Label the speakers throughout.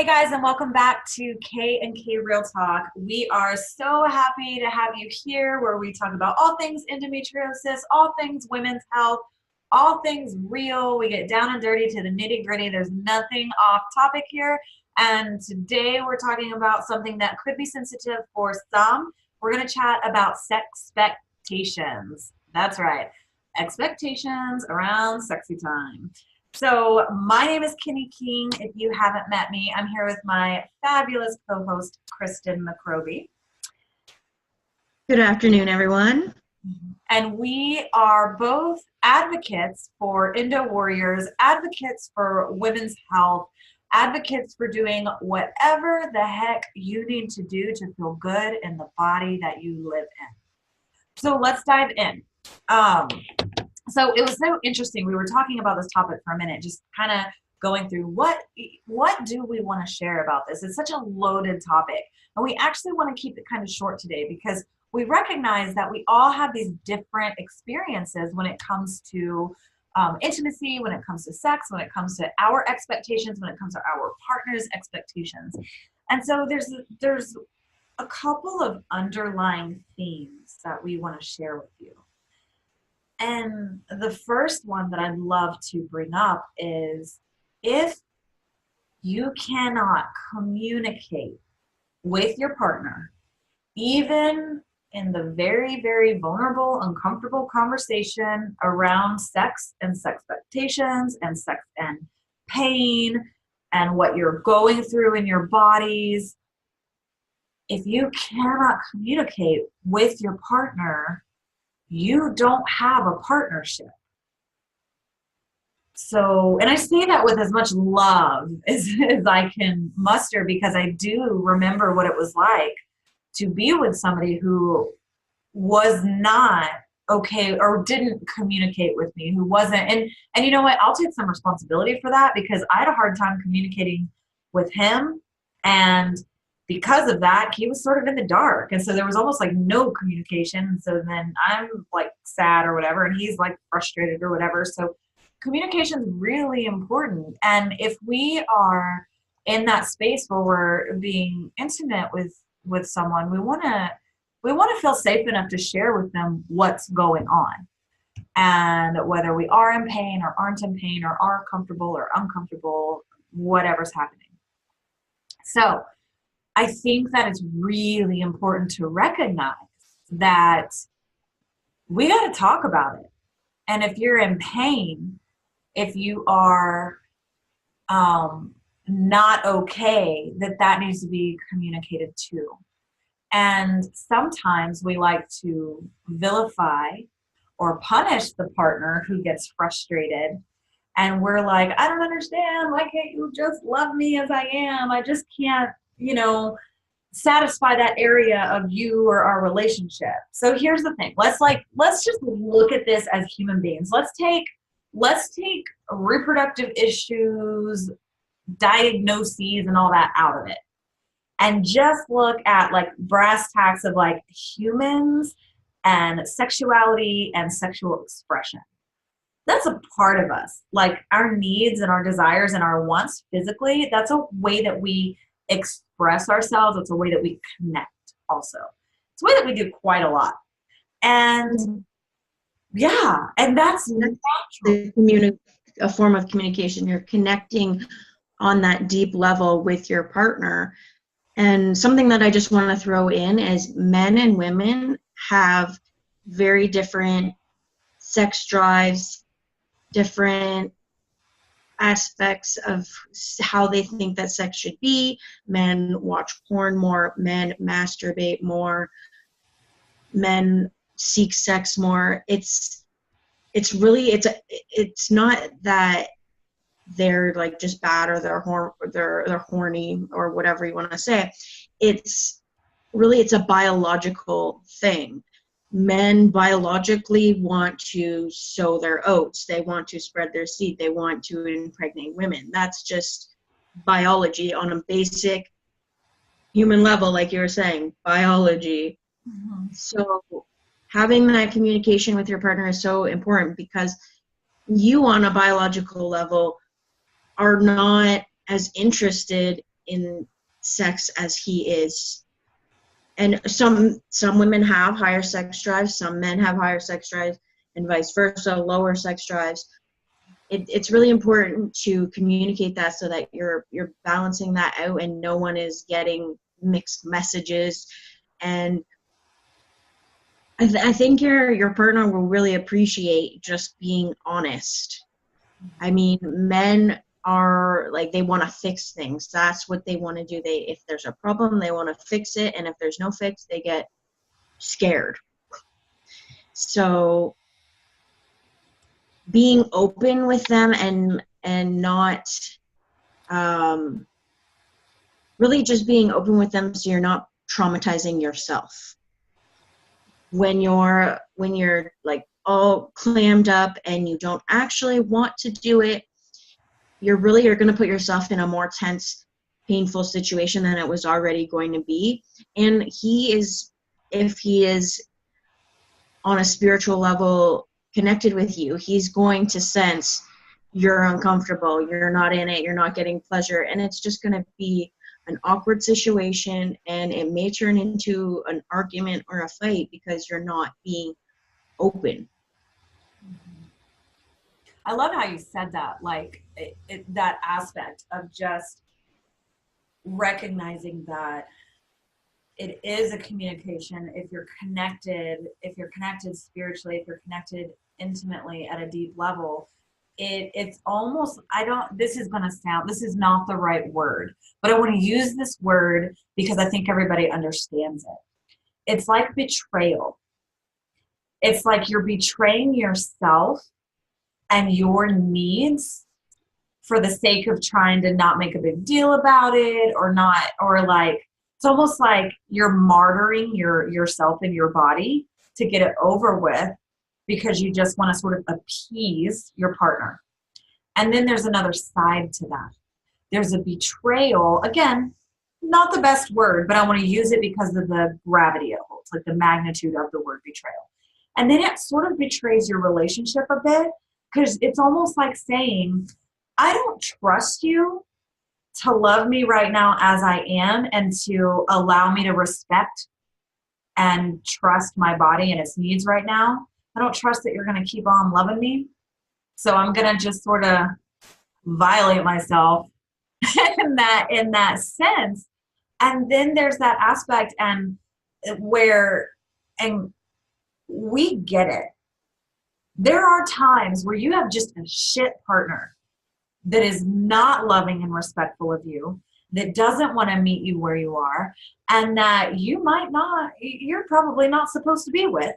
Speaker 1: Hey guys, and welcome back to K&K Real Talk. We are so happy to have you here where we talk about all things endometriosis, all things women's health, all things real. We get down and dirty to the nitty gritty. There's nothing off topic here. And today we're talking about something that could be sensitive for some. We're going to chat about sexpectations. That's right. Expectations around sexy time. So my name is Kenny King. If you haven't met me, I'm here with my fabulous co-host, Kristen McRoby.
Speaker 2: Good afternoon, everyone.
Speaker 1: And we are both advocates for Endo Warriors, advocates for women's health, advocates for doing whatever the heck you need to do to feel good in the body that you live in. So let's dive in. So it was so interesting. We were talking about this topic for a minute, just kind of going through what do we want to share about this? It's such a loaded topic. And we actually want to keep it kind of short today because we recognize that we all have these different experiences when it comes to intimacy, when it comes to sex, when it comes to our expectations, when it comes to our partner's expectations. And so there's a couple of underlying themes that we want to share with you. And the first one that I'd love to bring up is if you cannot communicate with your partner, even in the very, very vulnerable, uncomfortable conversation around sex and sexpectations and sex and pain and what you're going through in your bodies, if you cannot communicate with your partner, you don't have a partnership. So, and I say that with as much love as I can muster because I do remember what it was like to be with somebody who was not okay or didn't communicate with me, who wasn't, and you know what, I'll take some responsibility for that because I had a hard time communicating with him, and because of that, he was sort of in the dark. And so there was almost like no communication. And so then I'm like sad or whatever, and he's like frustrated or whatever. So communication is really important. And if we are in that space where we're being intimate with someone, we want to feel safe enough to share with them what's going on. And whether we are in pain or aren't in pain or are comfortable or uncomfortable, whatever's happening. So I think that it's really important to recognize that we got to talk about it. And if you're in pain, if you are not okay, that needs to be communicated too. And sometimes we like to vilify or punish the partner who gets frustrated. And we're like, I don't understand. Why can't you just love me as I am? I just can't, satisfy that area of you or our relationship. So here's the thing. Let's just look at this as human beings. Let's take reproductive issues, diagnoses, and all that out of it. And just look at like brass tacks of like humans and sexuality and sexual expression. That's a part of us. Like our needs and our desires and our wants physically, that's a way that we express ourselves. It's a way that we connect also. It's a way that we do quite a lot. And yeah, and that's natural.
Speaker 2: A form of communication. You're connecting on that deep level with your partner. And something that I just want to throw in is men and women have very different sex drives, different aspects of how they think that sex should be. Men watch porn more, men masturbate more, men seek sex more. It's not that they're like just bad or they're horny or whatever you want to say. It's a biological thing. Men biologically want to sow their oats. They want to spread their seed. They want to impregnate women. That's just biology on a basic human level, like you were saying, biology. Mm-hmm. So having that communication with your partner is so important because you on a biological level are not as interested in sex as he is. And some women have higher sex drives, some men have higher sex drives, and vice versa, lower sex drives. It's really important to communicate that so that you're balancing that out and no one is getting mixed messages. And I think your partner will really appreciate just being honest. I mean, men are like, they want to fix things. That's what they want to do. If there's a problem, they want to fix it, and if there's no fix, they get scared. So being open with them and not really just being open with them so you're not traumatizing yourself. When you're like all clammed up and you don't actually want to do it, you're going to put yourself in a more tense, painful situation than it was already going to be. And if he is on a spiritual level connected with you, he's going to sense you're uncomfortable, you're not in it, you're not getting pleasure, and it's just going to be an awkward situation, and it may turn into an argument or a fight because you're not being open.
Speaker 1: I love how you said that, like that aspect of just recognizing that it is a communication. If you're connected spiritually, if you're connected intimately at a deep level, it's almost, this is not the right word, but I want to use this word because I think everybody understands it. It's like betrayal. It's like you're betraying yourself and your needs for the sake of trying to not make a big deal about it, it's almost like you're martyring yourself and your body to get it over with because you just want to sort of appease your partner. And then there's another side to that. There's a betrayal. Again, not the best word, but I want to use it because of the gravity it holds, like the magnitude of the word betrayal. And then it sort of betrays your relationship a bit because it's almost like saying, I don't trust you to love me right now as I am and to allow me to respect and trust my body and its needs right now. I don't trust that you're going to keep on loving me. So I'm going to just sort of violate myself in that sense. And then there's that aspect and we get it. There are times where you have just a shit partner that is not loving and respectful of you, that doesn't want to meet you where you are, and that you're probably not supposed to be with,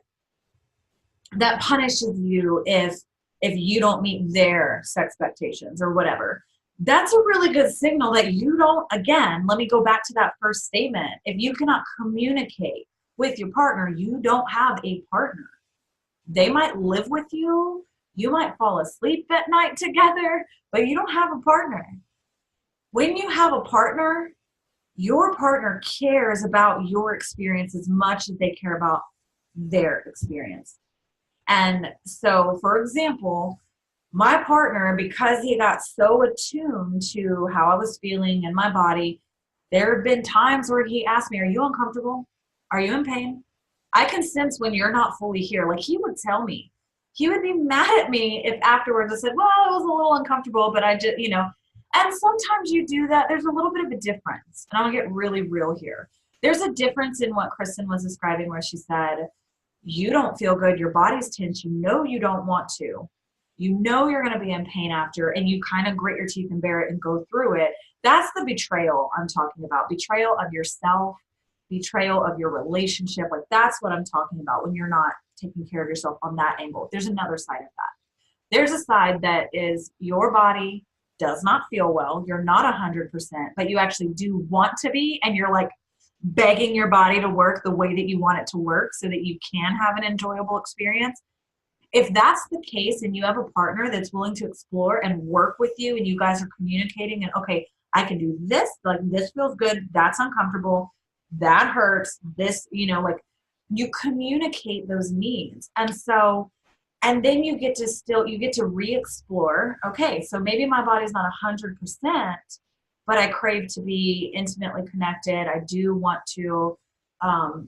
Speaker 1: that punishes you if you don't meet their sexpectations or whatever. That's a really good signal that you don't, again, let me go back to that first statement. If you cannot communicate with your partner, you don't have a partner. They might live with you. You might fall asleep at night together, but you don't have a partner. When you have a partner, your partner cares about your experience as much as they care about their experience. And so, for example, my partner, because he got so attuned to how I was feeling in my body, there have been times where he asked me, are you uncomfortable? Are you in pain? I can sense when you're not fully here. Like, he would tell me. He would be mad at me if afterwards I said, well, it was a little uncomfortable, but I just, and sometimes you do that. There's a little bit of a difference. And I'll get really real here. There's a difference in what Kristen was describing where she said, you don't feel good. Your body's tense. You know you don't want to. You know you're going to be in pain after, and you kind of grit your teeth and bear it and go through it. That's the betrayal I'm talking about. Betrayal of yourself, betrayal of your relationship. Like, that's what I'm talking about when you're not taking care of yourself on that angle. There's another side of that. There's a side that is your body does not feel well. You're not 100%, but you actually do want to be, and you're like begging your body to work the way that you want it to work so that you can have an enjoyable experience. If that's the case and you have a partner that's willing to explore and work with you and you guys are communicating and, okay, I can do this, like this feels good, that's uncomfortable, that hurts, this, like you communicate those needs. And so, and then you get to re-explore, okay, so maybe my body's not 100%, but I crave to be intimately connected. I do want to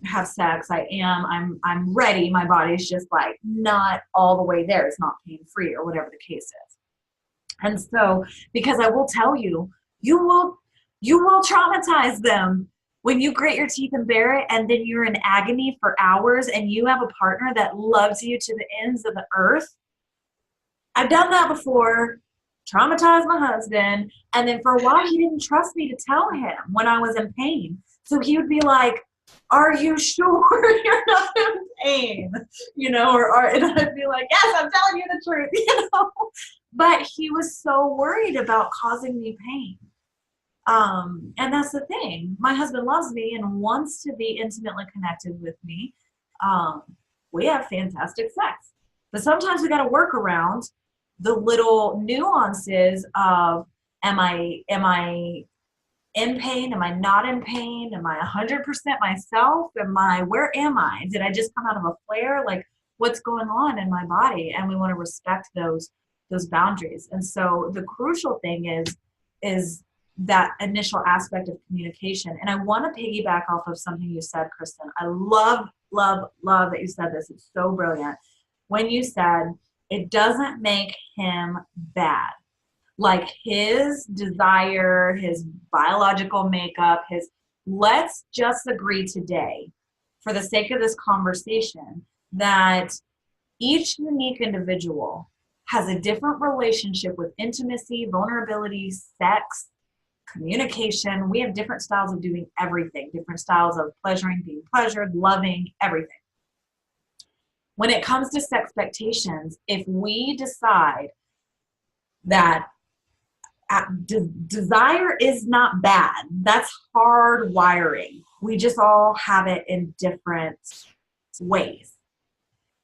Speaker 1: have sex. I'm ready. My body's just like not all the way there. It's not pain free or whatever the case is. And so, because I will tell you, you will traumatize them when you grit your teeth and bear it, and then you're in agony for hours, and you have a partner that loves you to the ends of the earth. I've done that before, traumatized my husband, and then for a while he didn't trust me to tell him when I was in pain. So he would be like, "Are you sure you're not in pain?" You know, and I'd be like, "Yes, I'm telling you the truth," you know. But he was so worried about causing me pain. And that's the thing. My husband loves me and wants to be intimately connected with me. Um, we have fantastic sex. But sometimes we got to work around the little nuances of, am I in pain? Am I not in pain? Am I 100% myself? Where am I? Did I just come out of a flare? Like, what's going on in my body? And we want to respect those boundaries. And so the crucial thing is that initial aspect of communication. And I want to piggyback off of something you said, Kristen. I love, love, love that you said this. It's so brilliant. When you said, it doesn't make him bad. Like his desire, his biological makeup, let's just agree today, for the sake of this conversation, that each unique individual has a different relationship with intimacy, vulnerability, sex, communication. We have different styles of doing everything, different styles of pleasuring, being pleasured, loving, everything. When it comes to Sexpectations, if we decide that desire is not bad, that's hard wiring. We just all have it in different ways.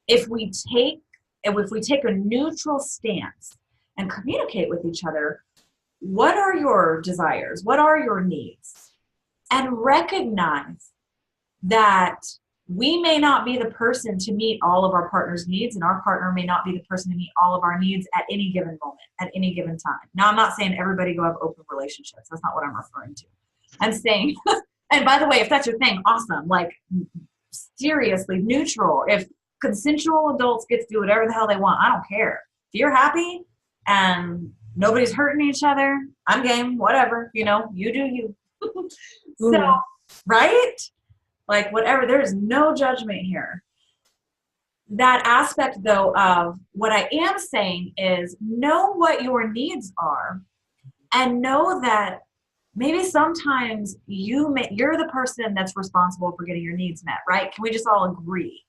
Speaker 1: If we take a neutral stance and communicate with each other, what are your desires? What are your needs? And recognize that we may not be the person to meet all of our partner's needs, and our partner may not be the person to meet all of our needs at any given moment, at any given time. Now, I'm not saying everybody go have open relationships. That's not what I'm referring to. I'm saying, and by the way, if that's your thing, awesome. Like, seriously, neutral. If consensual adults get to do whatever the hell they want, I don't care. If you're happy and nobody's hurting each other, I'm game, whatever, you know, you do you. So, right? Like, whatever, there's no judgment here. That aspect, though, of what I am saying is know what your needs are, and know that maybe sometimes you're the person that's responsible for getting your needs met, right? Can we just all agree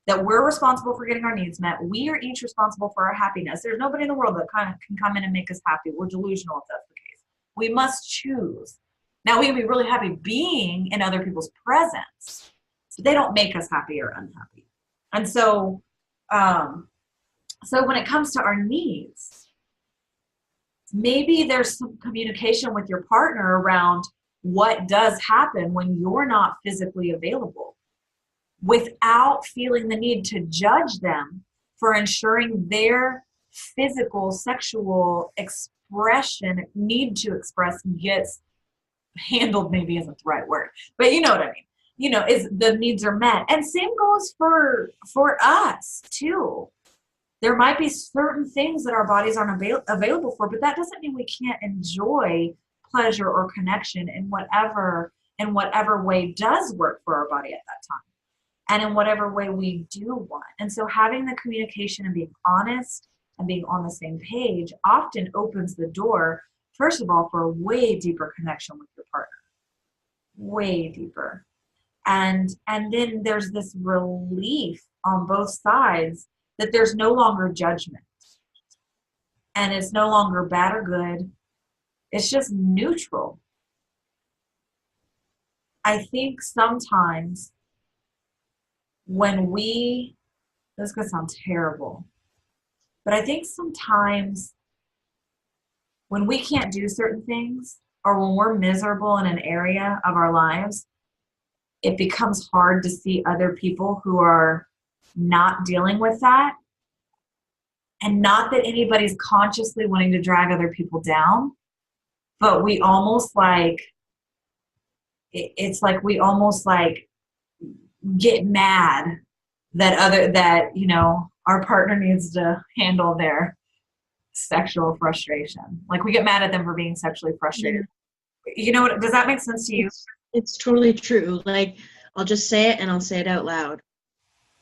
Speaker 1: that we're responsible for getting our needs met? We are each responsible for our happiness. There's nobody in the world that kind of can come in and make us happy. We're delusional if that's the case. We must choose. Now, we can be really happy being in other people's presence, but they don't make us happy or unhappy. And so, so when it comes to our needs, maybe there's some communication with your partner around what does happen when you're not physically available, without feeling the need to judge them for ensuring their physical, sexual expression, need to express, gets handled, maybe isn't the right word, but you know what I mean. You know, is the needs are met. And same goes for us too. There might be certain things that our bodies aren't available for, but that doesn't mean we can't enjoy pleasure or connection in whatever way does work for our body at that time, and in whatever way we do want. And so having the communication and being honest and being on the same page often opens the door, first of all, for a way deeper connection with your partner, way deeper. And then there's this relief on both sides that there's no longer judgment, and it's no longer bad or good. It's just neutral. I think sometimes when this is going to sound terrible, but I think sometimes when we can't do certain things, or when we're miserable in an area of our lives, it becomes hard to see other people who are not dealing with that. And not that anybody's consciously wanting to drag other people down, but we almost like, it's like we almost like get mad that our partner needs to handle their sexual frustration. Like we get mad at them for being sexually frustrated. Does that make sense to you?
Speaker 2: It's totally true. Like, I'll just say it and I'll say it out loud.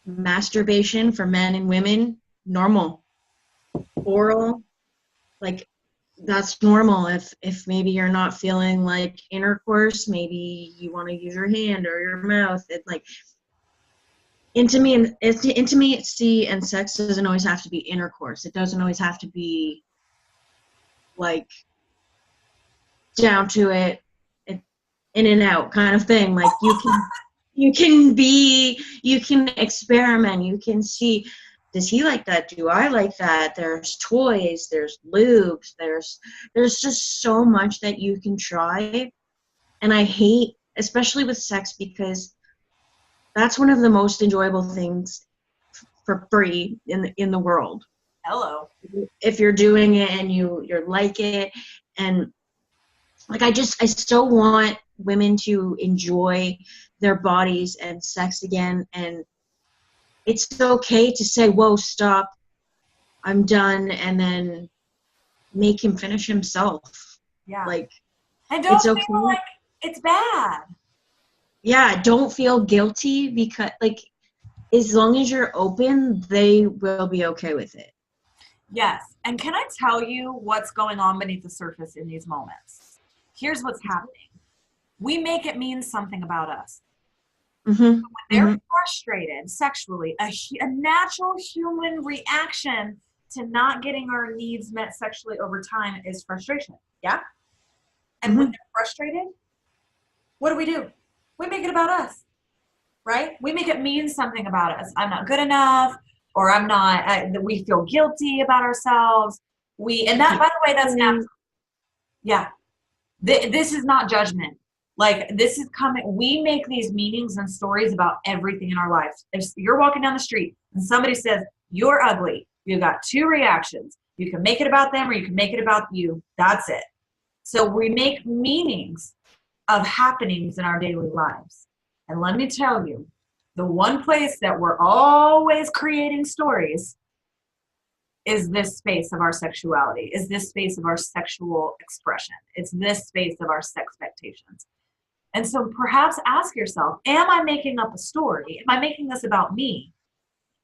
Speaker 2: Masturbation for men and women, normal. Oral, like, that's normal. If maybe you're not feeling like intercourse, maybe you want to use your hand or your mouth. It's like intimacy and sex doesn't always have to be intercourse. It doesn't always have to be like down to it, in and out kind of thing. Like you can experiment. You can see, does he like that? Do I like that? There's toys, there's lubes, there's just so much that you can try. And I hate, especially with sex, because that's one of the most enjoyable things for free in the world.
Speaker 1: Hello.
Speaker 2: If you're doing it and you're like it, and like I still want women to enjoy their bodies and sex again, and it's okay to say, whoa, stop, I'm done, and then make him finish himself.
Speaker 1: Yeah.
Speaker 2: Like,
Speaker 1: And don't
Speaker 2: it's
Speaker 1: feel
Speaker 2: okay.
Speaker 1: like it's bad.
Speaker 2: Yeah, don't feel guilty, because like as long as you're open, they will be okay with it.
Speaker 1: Yes. And can I tell you what's going on beneath the surface in these moments? Here's what's happening. We make it mean something about us.
Speaker 2: Mm-hmm.
Speaker 1: When they're
Speaker 2: Mm-hmm.
Speaker 1: frustrated sexually, a natural human reaction to not getting our needs met sexually over time is frustration. Yeah? And
Speaker 2: Mm-hmm.
Speaker 1: when they're frustrated, what do? We make it about us, right? We make it mean something about us. I'm not good enough, or I'm not, we feel guilty about ourselves. And that, by the way, that's natural. Yeah. This is not judgment. Like, this is coming. We make these meanings and stories about everything in our lives. If you're walking down the street and somebody says, you're ugly, you've got two reactions. You can make it about them or you can make it about you. That's it. So we make meanings of happenings in our daily lives. And let me tell you, the one place that we're always creating stories is this space of our sexuality, is this space of our sexual expression. It's this space of our sexpectations. And so perhaps ask yourself, am I making up a story? Am I making this about me?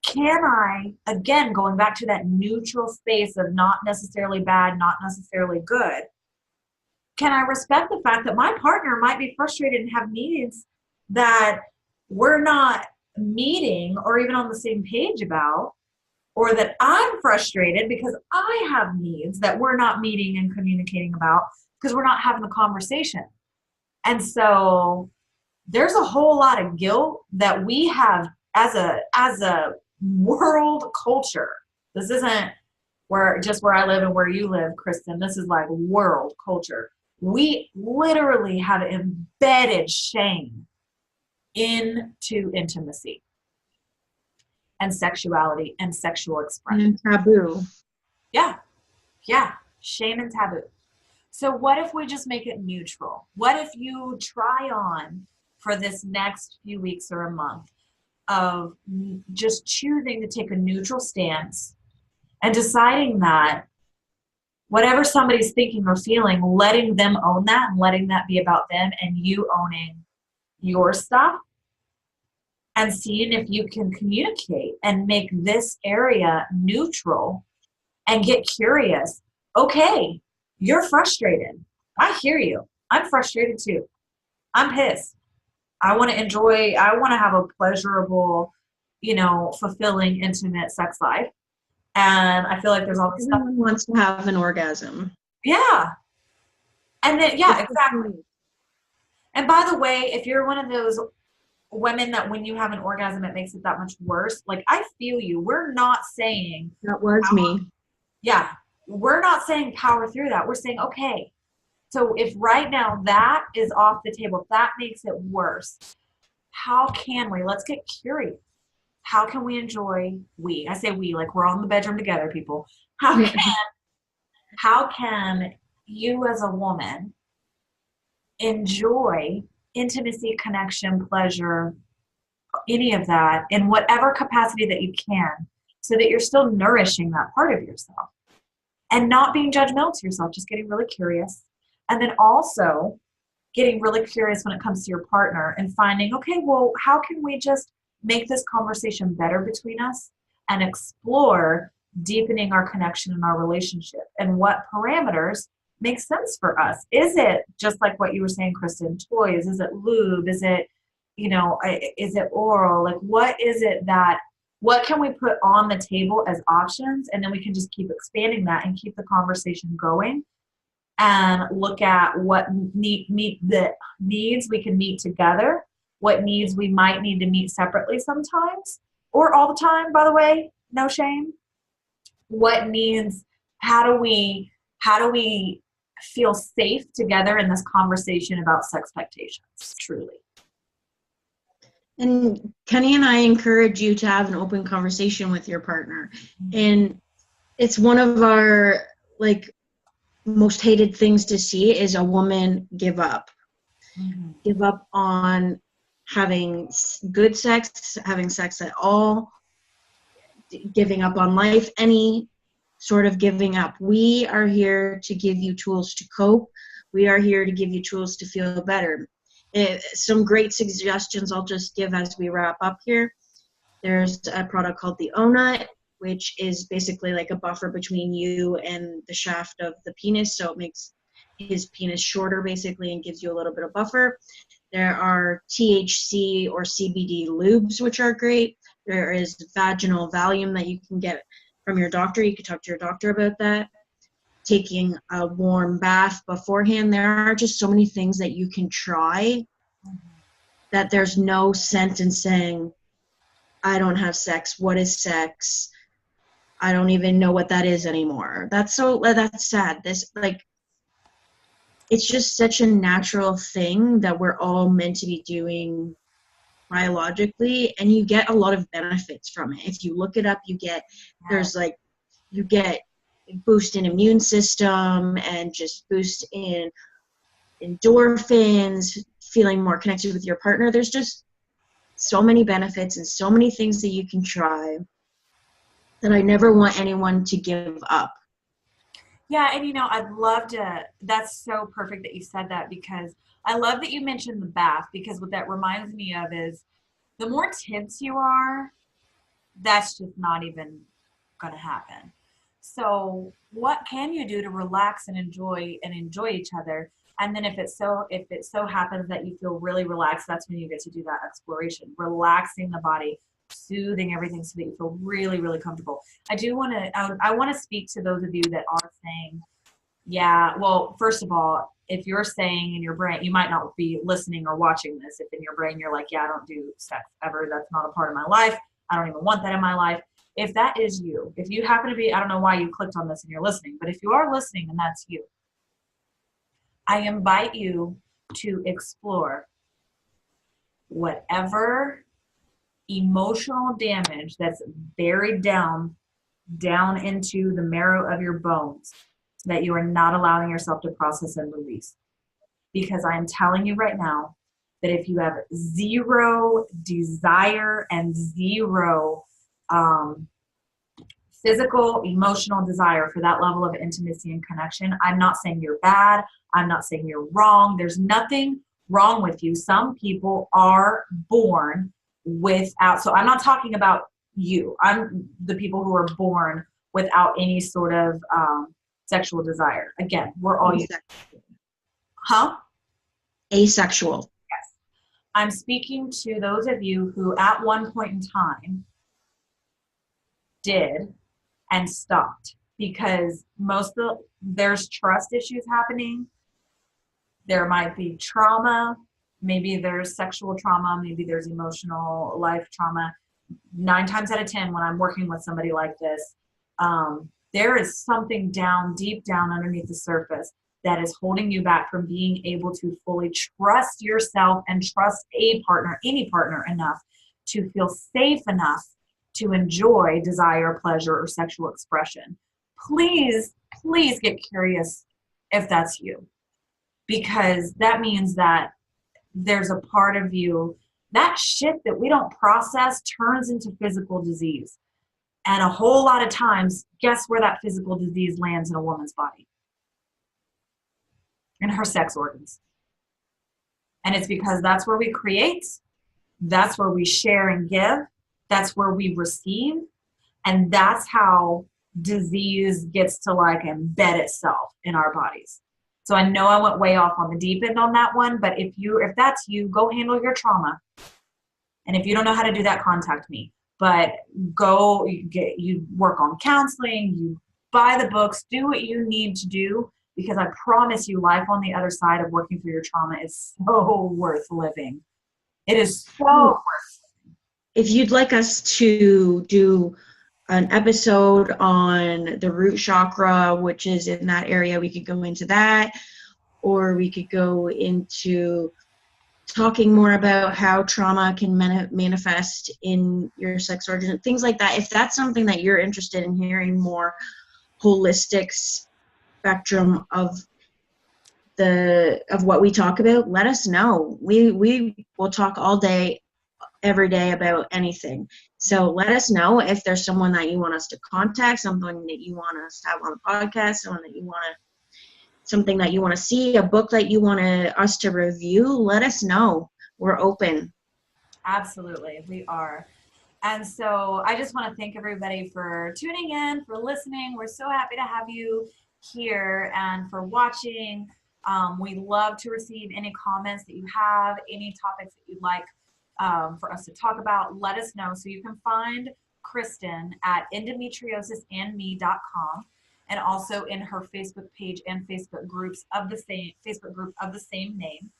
Speaker 1: Can I, again, going back to that neutral space of not necessarily bad, not necessarily good, can I respect the fact that my partner might be frustrated and have needs that we're not meeting or even on the same page about, or that I'm frustrated because I have needs that we're not meeting and communicating about because we're not having the conversation. And so there's a whole lot of guilt that we have as a world culture. This isn't where I live and where you live, Kristen. This is like world culture. We literally have embedded shame into intimacy and sexuality and sexual expression.
Speaker 2: And taboo.
Speaker 1: Yeah. Yeah. Shame and taboo. So what if we just make it neutral? What if you try on for this next few weeks or a month of just choosing to take a neutral stance and deciding that whatever somebody's thinking or feeling, letting them own that and letting that be about them, and you owning your stuff, and seeing if you can communicate and make this area neutral and get curious. Okay, you're frustrated. I hear you. I'm frustrated too. I'm pissed. I want to have a pleasurable, fulfilling, intimate sex life. And I feel like there's all this stuff.
Speaker 2: Everyone wants to have an orgasm.
Speaker 1: Yeah. And then, yeah, exactly. And by the way, if you're one of those women that when you have an orgasm, it makes it that much worse, like, I feel you. We're not saying
Speaker 2: that was me.
Speaker 1: Yeah. We're not saying power through that. We're saying, okay, so if right now that is off the table, if that makes it worse, how can we, let's get curious. How can we enjoy, I say we, like we're all in the bedroom together, people. How can you as a woman enjoy intimacy, connection, pleasure, any of that in whatever capacity that you can, so that you're still nourishing that part of yourself and not being judgmental to yourself, just getting really curious. And then also getting really curious when it comes to your partner and finding, okay, well, how can we just make this conversation better between us and explore deepening our connection in our relationship, and what parameters make sense for us? Is it just like what you were saying, Kristen, toys? Is it lube? Is it, is it oral? Like, what is it that, what can we put on the table as options? And then we can just keep expanding that and keep the conversation going and look at what meet the needs we can meet together, what needs we might need to meet separately sometimes, or all the time, by the way, no shame. What needs, how do we feel safe together in this conversation about sexpectations, truly.
Speaker 2: And Kenny and I encourage you to have an open conversation with your partner. And it's one of our most hated things to see is a woman give up. Mm-hmm. Give up on having good sex, having sex at all, giving up on life, any sort of giving up. We are here to give you tools to cope. We are here to give you tools to feel better. Some great suggestions I'll just give as we wrap up here. There's a product called the O-Nut, which is basically like a buffer between you and the shaft of the penis, so it makes his penis shorter basically and gives you a little bit of buffer. There are THC or CBD lubes, which are great. There is vaginal Valium that you can get from your doctor. You can talk to your doctor about that. Taking a warm bath beforehand. There are just so many things that you can try that there's no sense in saying, I don't have sex. What is sex? I don't even know what that is anymore. That's sad. It's just such a natural thing that we're all meant to be doing biologically, and you get a lot of benefits from it. If you look it up, you get boost in immune system and just boost in endorphins, feeling more connected with your partner. There's just so many benefits and so many things that you can try that I never want anyone to give up.
Speaker 1: Yeah, and I'd love to, that's so perfect that you said that, because I love that you mentioned the bath, because what that reminds me of is the more tense you are, that's just not even going to happen. So what can you do to relax and enjoy each other? And then if it so happens that you feel really relaxed, that's when you get to do that exploration, relaxing the body, soothing everything so that you feel really, really comfortable. I want to speak to those of you that are saying, yeah, well, first of all, if you're saying in your brain, you might not be listening or watching this, if in your brain you're like, yeah, I don't do sex ever, that's not a part of my life, I don't even want that in my life. If that is you, if you happen to be, I don't know why you clicked on this and you're listening, but if you are listening and that's you, I invite you to explore whatever emotional damage that's buried down into the marrow of your bones that you are not allowing yourself to process and release. Because I'm telling you right now that if you have zero desire and zero physical, emotional desire for that level of intimacy and connection, I'm not saying you're bad. I'm not saying you're wrong. There's nothing wrong with you. Some people are born without, so I'm not talking about you. I'm the people who are born without any sort of sexual desire. Again, we're all
Speaker 2: asexual.
Speaker 1: Yes. I'm speaking to those of you who at one point in time did and stopped, because there's trust issues happening. There might be trauma. Maybe there's sexual trauma. Maybe there's emotional life trauma. 9 times out of 10, when I'm working with somebody like this, there is something deep down underneath the surface that is holding you back from being able to fully trust yourself and trust a partner, any partner, enough to feel safe enough to enjoy desire, pleasure, or sexual expression. Please, please get curious if that's you, because that means that there's a part of you, that shit that we don't process turns into physical disease. And a whole lot of times, guess where that physical disease lands in a woman's body? In her sex organs. And it's because that's where we create, that's where we share and give, that's where we receive, and that's how disease gets to like embed itself in our bodies. So I know I went way off on the deep end on that one, but if that's you, go handle your trauma. And if you don't know how to do that, contact me. But go, you work on counseling, you buy the books, do what you need to do, because I promise you, life on the other side of working through your trauma is so worth living. It is so worth.
Speaker 2: If you'd like us to do an episode on the root chakra, which is in that area, we could go into that, or we could go into talking more about how trauma can manifest in your sex organ, things like that. If that's something that you're interested in hearing more holistic spectrum of what we talk about, let us know. We will talk all day, every day about anything. So let us know if there's someone that you want us to contact, something that you want us to have on the podcast, something that you want to see, a book that you want us to review. Let us know. We're open.
Speaker 1: Absolutely, we are. And so I just want to thank everybody for tuning in, for listening. We're so happy to have you here and for watching. We love to receive any comments that you have, any topics that you'd like for us to talk about. Let us know. So you can find Kristen at endometriosisandme.com, and also in her Facebook page and Facebook group of the same name.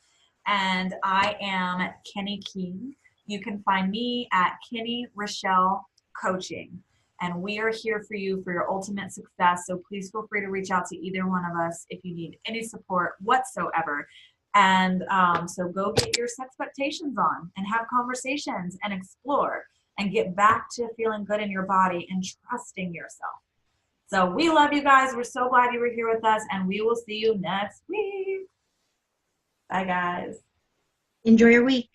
Speaker 1: And I am Kenny King. You can find me at Kenny Rochelle Coaching. And we are here for you for your ultimate success. So please feel free to reach out to either one of us if you need any support whatsoever. And so go get your Sexpectations on and have conversations and explore and get back to feeling good in your body and trusting yourself. So we love you guys. We're so glad you were here with us, and we will see you next week. Bye, guys.
Speaker 2: Enjoy your week.